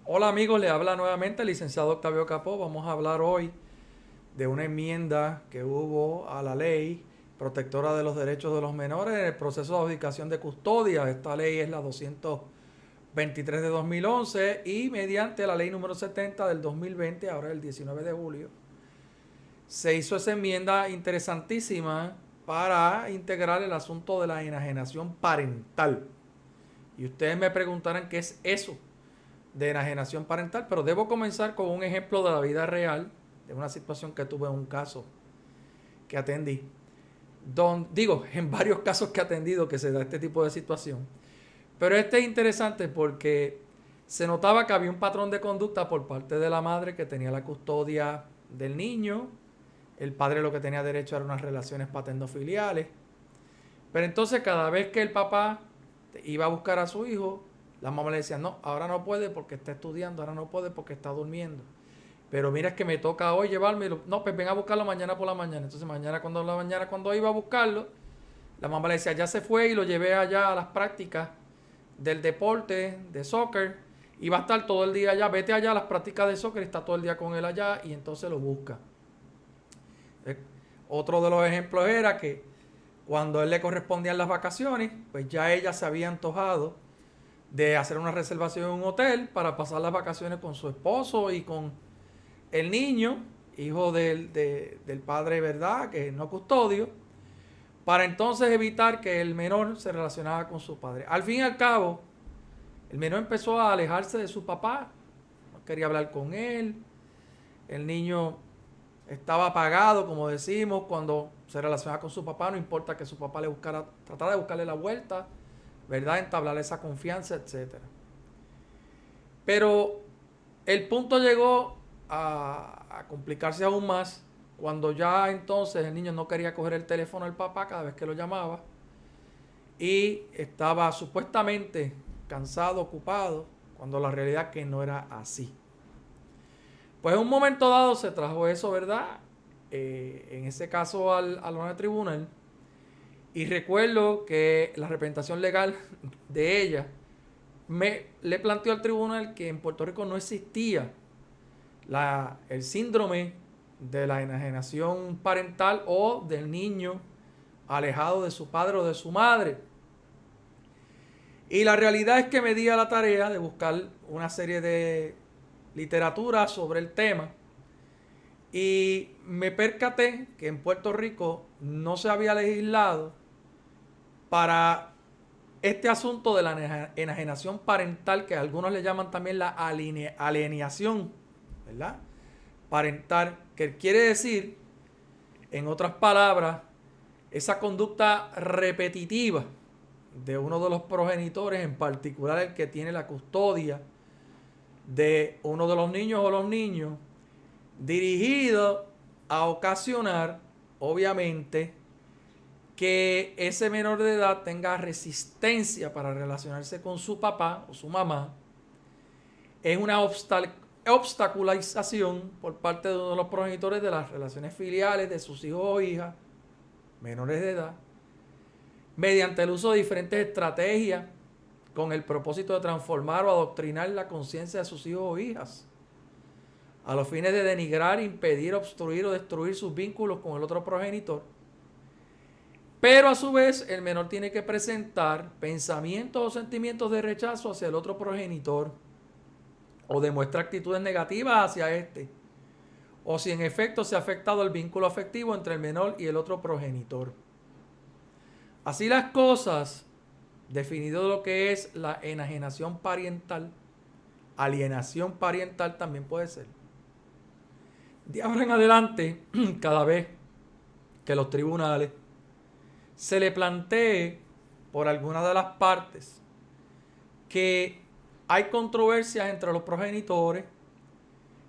Hola amigos, le habla nuevamente el licenciado Octavio Capó. Vamos a hablar hoy de una enmienda que hubo a la ley protectora de los derechos de los menores en el proceso de adjudicación de custodia. Esta ley es la 223 de 2011 y mediante la ley número 70 del 2020, ahora el 19 de julio, se hizo esa enmienda interesantísima para integrar el asunto de la enajenación parental. Y ustedes me preguntarán qué es eso de enajenación parental, pero debo comenzar con un ejemplo de la vida real, de una situación que tuve en un caso que atendí. Digo, en varios casos que he atendido que se da este tipo de situación. Pero este es interesante porque se notaba que había un patrón de conducta por parte de la madre que tenía la custodia del niño. El padre lo que tenía derecho eran unas relaciones paterno-filiales. Pero entonces cada vez que el papá iba a buscar a su hijo, la mamá le decía, no, ahora no puede porque está estudiando, ahora no puede porque está durmiendo. Pero mira, es que me toca hoy llevármelo. No, pues ven a buscarlo mañana por la mañana. Entonces mañana cuando iba a buscarlo, la mamá le decía, ya se fue y lo llevé allá a las prácticas del deporte, de soccer. Y va a estar todo el día allá, vete allá a las prácticas de soccer, está todo el día con él allá y entonces lo busca. Eh, Otro de los ejemplos era que cuando a él le correspondían las vacaciones, pues ya ella se había antojado de hacer una reservación en un hotel para pasar las vacaciones con su esposo y con el niño, hijo del padre, ¿verdad? Que no custodio, para entonces evitar que el menor se relacionara con su padre. Al fin y al cabo, el menor empezó a alejarse de su papá, no quería hablar con él, el niño estaba apagado, como decimos, cuando se relacionaba con su papá, no importa que su papá le buscara, tratara de buscarle la vuelta, ¿verdad? Entablar esa confianza, etcétera. Pero el punto llegó a complicarse aún más cuando ya entonces el niño no quería coger el teléfono del papá cada vez que lo llamaba y estaba supuestamente cansado, ocupado, cuando la realidad que no era así. Pues en un momento dado se trajo eso, ¿verdad? En ese caso al tribunal. Y recuerdo que la representación legal de ella le planteó al tribunal que en Puerto Rico no existía el síndrome de la enajenación parental o del niño alejado de su padre o de su madre. Y la realidad es que me di a la tarea de buscar una serie de literatura sobre el tema y me percaté que en Puerto Rico no se había legislado para este asunto de la enajenación parental, que algunos le llaman también la alienación, ¿verdad? Parental, que quiere decir, en otras palabras, esa conducta repetitiva de uno de los progenitores, en particular el que tiene la custodia de uno de los niños o los niños, dirigido a ocasionar, obviamente, que ese menor de edad tenga resistencia para relacionarse con su papá o su mamá. Es una obstaculización por parte de uno de los progenitores de las relaciones filiales de sus hijos o hijas menores de edad, mediante el uso de diferentes estrategias con el propósito de transformar o adoctrinar la conciencia de sus hijos o hijas, a los fines de denigrar, impedir, obstruir o destruir sus vínculos con el otro progenitor. Pero a su vez, el menor tiene que presentar pensamientos o sentimientos de rechazo hacia el otro progenitor, o demuestra actitudes negativas hacia este, o si en efecto se ha afectado el vínculo afectivo entre el menor y el otro progenitor. Así las cosas, definido lo que es la enajenación parental, alienación parental también puede ser. De ahora en adelante, cada vez que los tribunales se le plantee por alguna de las partes que hay controversias entre los progenitores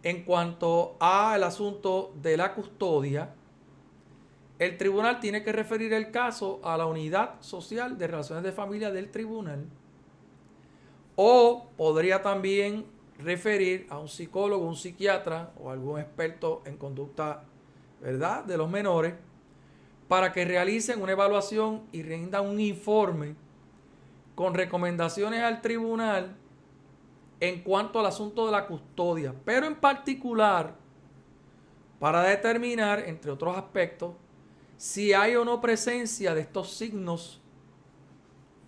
en cuanto al asunto de la custodia, el tribunal tiene que referir el caso a la unidad social de relaciones de familia del tribunal, o podría también referir a un psicólogo, un psiquiatra o algún experto en conducta, ¿verdad?, de los menores, para que realicen una evaluación y rindan un informe con recomendaciones al tribunal en cuanto al asunto de la custodia, pero en particular para determinar, entre otros aspectos, si hay o no presencia de estos signos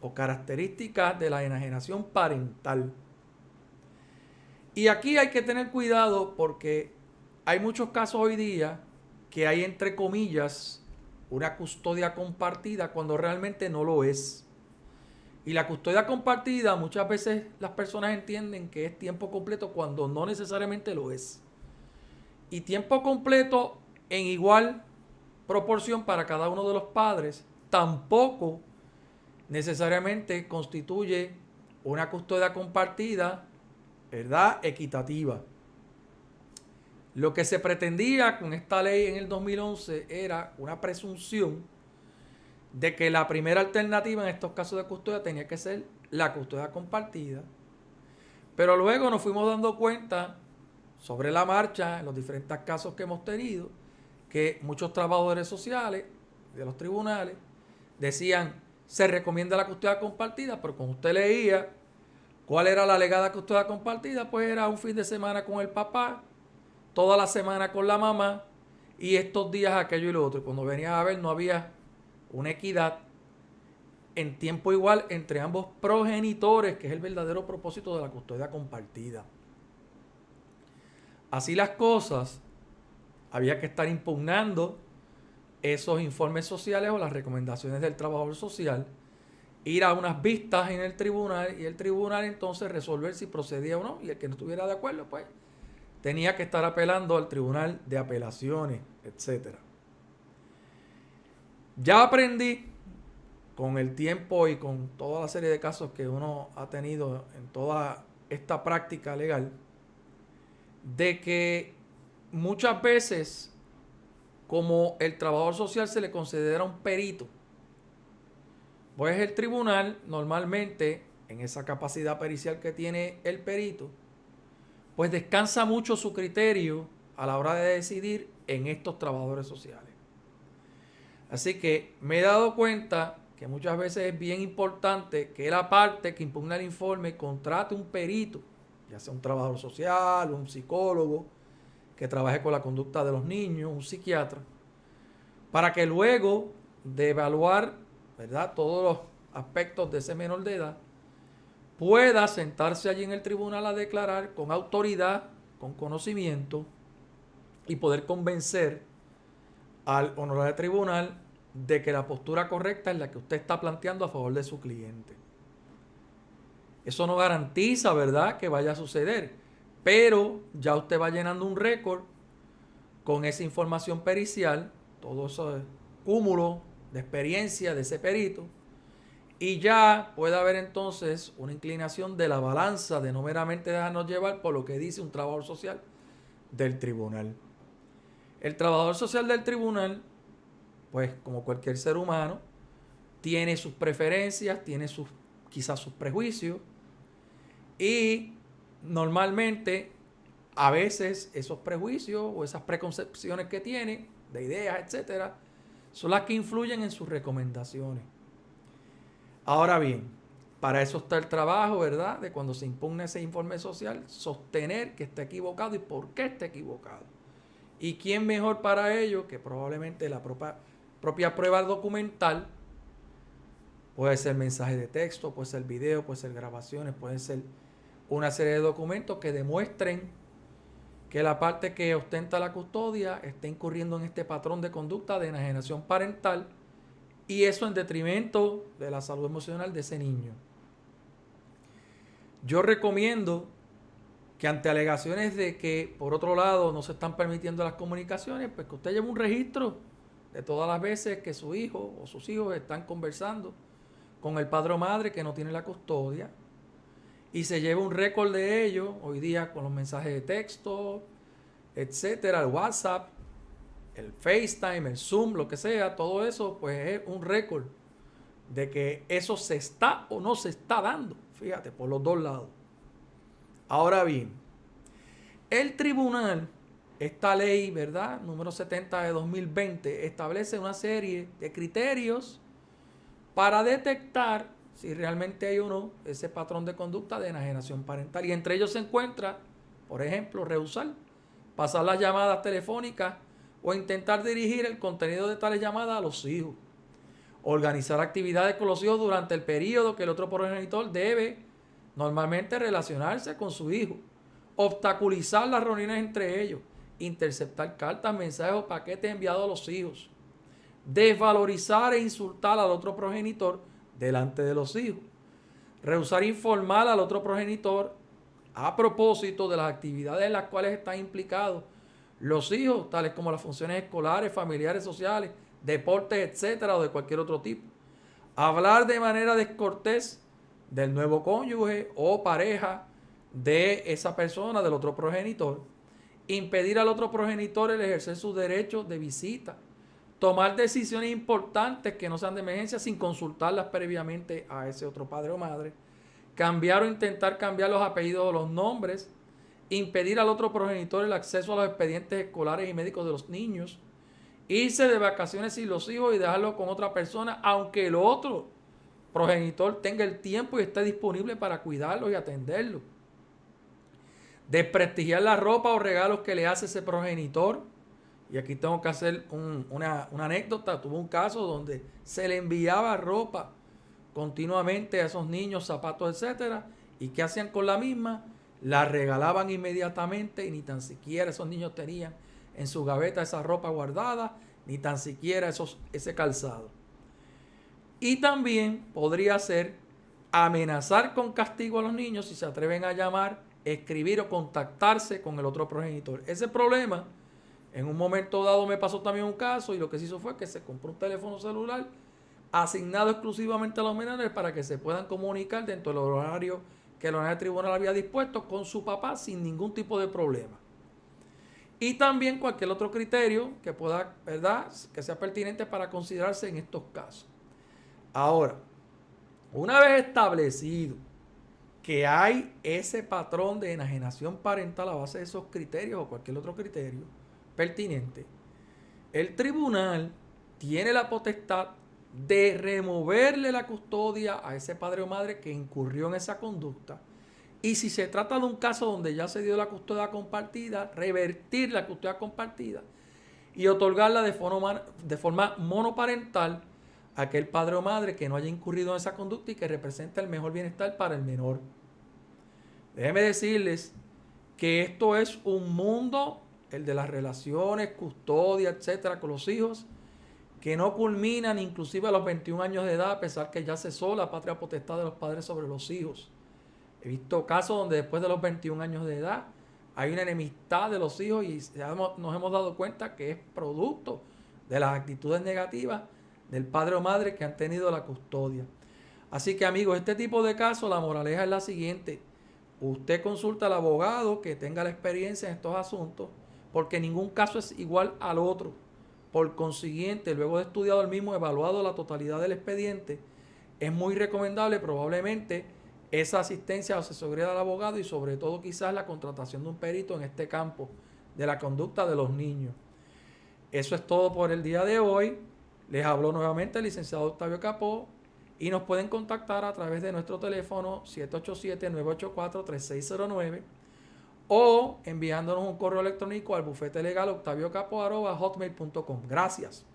o características de la enajenación parental. Y aquí hay que tener cuidado porque hay muchos casos hoy día que hay, entre comillas, una custodia compartida cuando realmente no lo es. Y la custodia compartida muchas veces las personas entienden que es tiempo completo cuando no necesariamente lo es. Y tiempo completo en igual proporción para cada uno de los padres tampoco necesariamente constituye una custodia compartida, ¿verdad?, equitativa. Lo que se pretendía con esta ley en el 2011 era una presunción de que la primera alternativa en estos casos de custodia tenía que ser la custodia compartida. Pero luego nos fuimos dando cuenta sobre la marcha, en los diferentes casos que hemos tenido, que muchos trabajadores sociales de los tribunales decían, se recomienda la custodia compartida, pero cuando usted leía cuál era la alegada custodia compartida, pues era un fin de semana con el papá, toda la semana con la mamá y estos días aquello y lo otro. Y cuando venías a ver no había una equidad en tiempo igual entre ambos progenitores, que es el verdadero propósito de la custodia compartida. Así las cosas, había que estar impugnando esos informes sociales o las recomendaciones del trabajador social, ir a unas vistas en el tribunal y el tribunal entonces resolver si procedía o no, y el que no estuviera de acuerdo pues tenía que estar apelando al tribunal de apelaciones, etc. Ya aprendí con el tiempo y con toda la serie de casos que uno ha tenido en toda esta práctica legal, de que muchas veces, como el trabajador social se le considera un perito, pues el tribunal normalmente, en esa capacidad pericial que tiene el perito, pues descansa mucho su criterio a la hora de decidir en estos trabajadores sociales. Así que me he dado cuenta que muchas veces es bien importante que la parte que impugna el informe contrate un perito, ya sea un trabajador social, un psicólogo, que trabaje con la conducta de los niños, un psiquiatra, para que luego de evaluar, ¿verdad?, todos los aspectos de ese menor de edad, pueda sentarse allí en el tribunal a declarar con autoridad, con conocimiento y poder convencer al honorable tribunal de que la postura correcta es la que usted está planteando a favor de su cliente. Eso no garantiza, ¿verdad?, que vaya a suceder, pero ya usted va llenando un récord con esa información pericial, todo ese cúmulo de experiencia de ese perito, y ya puede haber entonces una inclinación de la balanza de no meramente dejarnos llevar por lo que dice un trabajador social del tribunal. El trabajador social del tribunal, pues como cualquier ser humano, tiene sus preferencias, tiene quizás sus prejuicios, y normalmente a veces esos prejuicios o esas preconcepciones que tiene de ideas, etcétera, son las que influyen en sus recomendaciones. Ahora bien, para eso está el trabajo, ¿verdad?, de cuando se impugna ese informe social, sostener que está equivocado y por qué está equivocado. ¿Y quién mejor para ello que probablemente la propia prueba documental? Puede ser mensaje de texto, puede ser video, puede ser grabaciones, puede ser una serie de documentos que demuestren que la parte que ostenta la custodia está incurriendo en este patrón de conducta de enajenación parental, y eso en detrimento de la salud emocional de ese niño. Yo recomiendo que ante alegaciones de que, por otro lado, no se están permitiendo las comunicaciones, pues que usted lleve un registro de todas las veces que su hijo o sus hijos están conversando con el padre o madre que no tiene la custodia, y se lleve un récord de ello hoy día con los mensajes de texto, etcétera, el WhatsApp, el FaceTime, el Zoom, lo que sea, todo eso pues es un récord de que eso se está o no se está dando, fíjate, por los dos lados. Ahora bien, el tribunal, esta ley, ¿verdad?, número 70 de 2020, establece una serie de criterios para detectar si realmente hay o no ese patrón de conducta de enajenación parental. Y entre ellos se encuentra, por ejemplo, rehusar, pasar las llamadas telefónicas o intentar dirigir el contenido de tales llamadas a los hijos. Organizar actividades con los hijos durante el periodo que el otro progenitor debe normalmente relacionarse con su hijo. Obstaculizar las reuniones entre ellos. Interceptar cartas, mensajes o paquetes enviados a los hijos. Desvalorizar e insultar al otro progenitor delante de los hijos. Rehusar informar al otro progenitor a propósito de las actividades en las cuales están implicados los hijos, tales como las funciones escolares, familiares, sociales, deportes, etcétera, o de cualquier otro tipo. Hablar de manera descortés del nuevo cónyuge o pareja de esa persona, del otro progenitor. Impedir al otro progenitor el ejercer sus derechos de visita. Tomar decisiones importantes que no sean de emergencia sin consultarlas previamente a ese otro padre o madre. Cambiar o intentar cambiar los apellidos o los nombres. Impedir al otro progenitor el acceso a los expedientes escolares y médicos de los niños. Irse de vacaciones sin los hijos y dejarlos con otra persona, aunque el otro progenitor tenga el tiempo y esté disponible para cuidarlos y atenderlos. Desprestigiar la ropa o regalos que le hace ese progenitor. Y aquí tengo que hacer una anécdota. Tuve un caso donde se le enviaba ropa continuamente a esos niños, zapatos, etcétera. ¿Y qué hacían con la misma? La regalaban inmediatamente y ni tan siquiera esos niños tenían en su gaveta esa ropa guardada, ni tan siquiera ese calzado. Y también podría ser amenazar con castigo a los niños si se atreven a llamar, escribir o contactarse con el otro progenitor. Ese problema, en un momento dado me pasó también un caso y lo que se hizo fue que se compró un teléfono celular asignado exclusivamente a los menores para que se puedan comunicar dentro del horario que el horario tribunal había dispuesto con su papá sin ningún tipo de problema. Y también cualquier otro criterio que pueda, ¿verdad?, que sea pertinente para considerarse en estos casos. Ahora, una vez establecido que hay ese patrón de enajenación parental a base de esos criterios o cualquier otro criterio pertinente, el tribunal tiene la potestad de removerle la custodia a ese padre o madre que incurrió en esa conducta. Y si se trata de un caso donde ya se dio la custodia compartida, revertir la custodia compartida y otorgarla de forma monoparental a aquel padre o madre que no haya incurrido en esa conducta y que representa el mejor bienestar para el menor. Déjenme decirles que esto es un mundo, el de las relaciones, custodia, etcétera, con los hijos, que no culminan inclusive a los 21 años de edad, a pesar que ya cesó la patria potestad de los padres sobre los hijos. He visto casos donde después de los 21 años de edad hay una enemistad de los hijos y nos hemos dado cuenta que es producto de las actitudes negativas del padre o madre que han tenido la custodia. Así que, amigos, este tipo de casos, la moraleja es la siguiente. Usted consulta al abogado que tenga la experiencia en estos asuntos, porque ningún caso es igual al otro. Por consiguiente, luego de estudiado el mismo, evaluado la totalidad del expediente, es muy recomendable probablemente esa asistencia o asesoría del abogado y sobre todo quizás la contratación de un perito en este campo de la conducta de los niños. Eso es todo por el día de hoy. Les habló nuevamente el licenciado Octavio Capó y nos pueden contactar a través de nuestro teléfono 787-984-3609 o enviándonos un correo electrónico al bufetelegal octaviocapo@hotmail.com. Gracias.